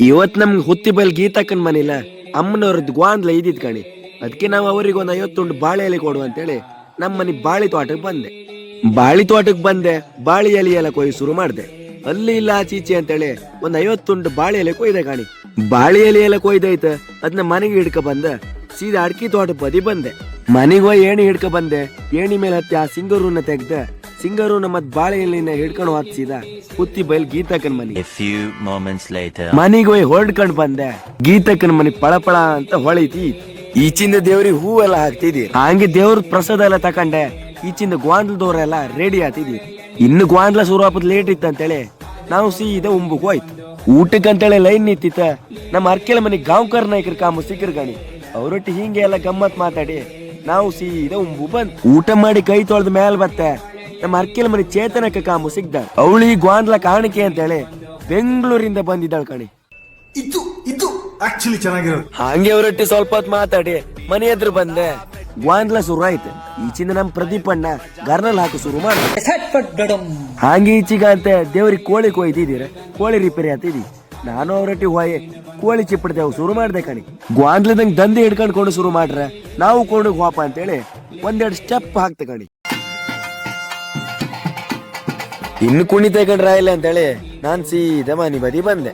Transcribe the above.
ಇವತ್ ನಮ್ಗೆ ಹುತ್ತಿ ಬಲ್ ಗೀತಕ್ಕನ್ ಮನಿಲ್ಲ ಅಮ್ಮನವ್ರದ್ದು ಗ್ವಾಂದ್ಲ ಇದ್ದಿದ್ ಕಣಿ. ಅದಕ್ಕೆ ನಾವು ಅವರಿಗೆ ಒಂದು 50 ಉಂಡು ಬಾಳೆ ಎಲೆ ಕೊಡು ಅಂತೇಳಿ ನಮ್ಮ ಮನೆ ಬಾಳಿ ತೋಟಕ್ಕೆ ಬಂದೆ. ಬಾಳಿ ಎಲೆ ಎಲ್ಲ ಕೊಯ್ದು ಶುರು ಮಾಡ್ದೆ. ಅಲ್ಲಿ ಇಲ್ಲ ಆಚೀಚೆ ಅಂತೇಳಿ ಒಂದ್ 50 ಉಂಡು ಬಾಳೆ ಎಲೆ ಕೊಯ್ದೆ ಕಾಣಿ. ಬಾಳೆ ಎಲೆ ಎಲ್ಲ ಕೊಯ್ದಾಯ್ತ ಅದನ್ನ ಮನೆಗೆ ಹಿಡ್ಕ ಬಂದ ಸೀದಾ ಅಡ್ಕಿ ತೋಟ ಬದಿ ಬಂದೆ. ಮನೆಗೆ ಹೋಗಿ ಏಣಿ ಹಿಡ್ಕ ಬಂದೆ. ಏಣಿ ಮೇಲೆ ಹತ್ತಿ ಆ ಸಿಂಗರೂನ ತೆಗ್ದ ಸಿಂಗರೂನ ಮತ್ ಬಾಳೆ ಎಲೆನ ಹಿಡ್ಕೊಂಡು ಹತ್ಸಿದ ಹುತ್ತಿ ಬೈಲ್ ಗೀತಕ್ಕನ್ ಮನಿ. ಮನಿಗೆ ಹೋಗಿ ಹೊಡ್ಕೊಂಡ್ ಬಂದೆ. ಗೀತಕ್ಕನ್ ಮನಿ ಪಳಪಳ ಅಂತ ಹೊಳಿತಿ. ಈಚಿಂದ ದೇವ್ರಿಗೆ ಹೂವೆಲ್ಲ ಹಾಕ್ತಿದಿ. ಹಂಗೆ ದೇವ್ರ ಪ್ರಸಾದ ಎಲ್ಲ ತಕೊಂಡೆ. ಈಚಿಂದ ಗ್ವಾಂದ್ಲದವ್ರೆಲ್ಲ ರೆಡಿ ಆಗ್ತಿದಿ. ಇನ್ನು ಗ್ವಾಂದ್ಲ ಶುರು ಹಾಪದ್ ಲೇಟ್ ಇತ್ತಂತೇಳಿ ನಾವು ಸೀದಾ ಉಂಬಕ್ ಹೋಯ್ತು. ಊಟಕ್ಕಂತೇಳಿ ಲೈನ್ ನಿಂತಿತ್ತ. ನಮ್ಮ ಅರ್ಕೆಲ ಮನಿ ಗಾಂವ್ಕರ್ ನಾಯ್ಕರ್ ಕಾಮು ಸಿಕ್ಕರ್ ಗಣಿ. ಅವ್ರೊಟ್ಟಿ ಹಿಂಗೆ ಎಲ್ಲ ಗಮ್ಮತ್ ಮಾತಾಡಿ ನಾವು ಸೀದಾ ಉಂಬು ಬಂದ್ ಊಟ ಮಾಡಿ ಕೈ ತೊಳ್ದ ಮೇಲ್ ಬತ್ತೆ. ನಮ್ಮ ಅರ್ಕೆಲ ಮನಿ ಚೇತನಕ್ಕ ಕಾಮು ಸಿಗ್ದ. ಅವಳಿ ಗ್ವಾಂದ್ಲ ಕಾಣಿಕೆ ಅಂತೇಳಿ ಬೆಂಗಳೂರಿಂದ ಬಂದಿದ್ದಾಳ ಕಣಿ. ಇದು ಆಕ್ಚುಲಿ ಚೆನ್ನಾಗಿರೋದು. ಹಂಗೆ ಅವರೊಟ್ಟಿ ಸ್ವಲ್ಪ ಹೊತ್ತು ಮಾತಾಡಿ ಮನೆ ಎದುರು ಬಂದೆ. ಗ್ವಾಂದ್ಲ ಶುರು ಆಯ್ತು. ಈಚಿಂದ ನಮ್ ಪ್ರದೀಪಣ್ಣ ಗರ್ನಲ್ ಹಾಕು ಶುರು ಮಾಡ. ಹಾಗೆ ಈಚೀಗ ಅಂತ ದೇವ್ರಿಗೆ ಕೋಳಿ ಕೊಯ್ದಿದ್ದೀರ. ಕೋಳಿ ರಿಪೇರಿ ಆಗ್ತಿದಿ. ನಾನು ಅವರೊಟ್ಟಿ ಹೋಯ್ ಕೋಳಿ ಚಿಪ್ಪಡ್ತೇವ್ ಶುರು ಮಾಡ್ದೆ ಕಣಿ. ಗ್ವಾಂದ್ಲದಂಗ್ ದಂಧೆ ಹಿಡ್ಕೊಂಡು ಶುರು ಮಾಡ್ರೆ ನಾವು ಕೊಂಡು ಹೋಪ ಅಂತೇಳಿ ಒಂದೆರಡು ಸ್ಟೆಪ್ ಹಾಕ್ತೆ ಕಣಿ. ಇನ್ನು ಕುಣಿತ ಕಂಡ್ರ ಇಲ್ಲ ಅಂತೇಳಿ ನಾನ್ ಸೀದಾ ಮನಿ ಬದಿ ಬಂದೆ.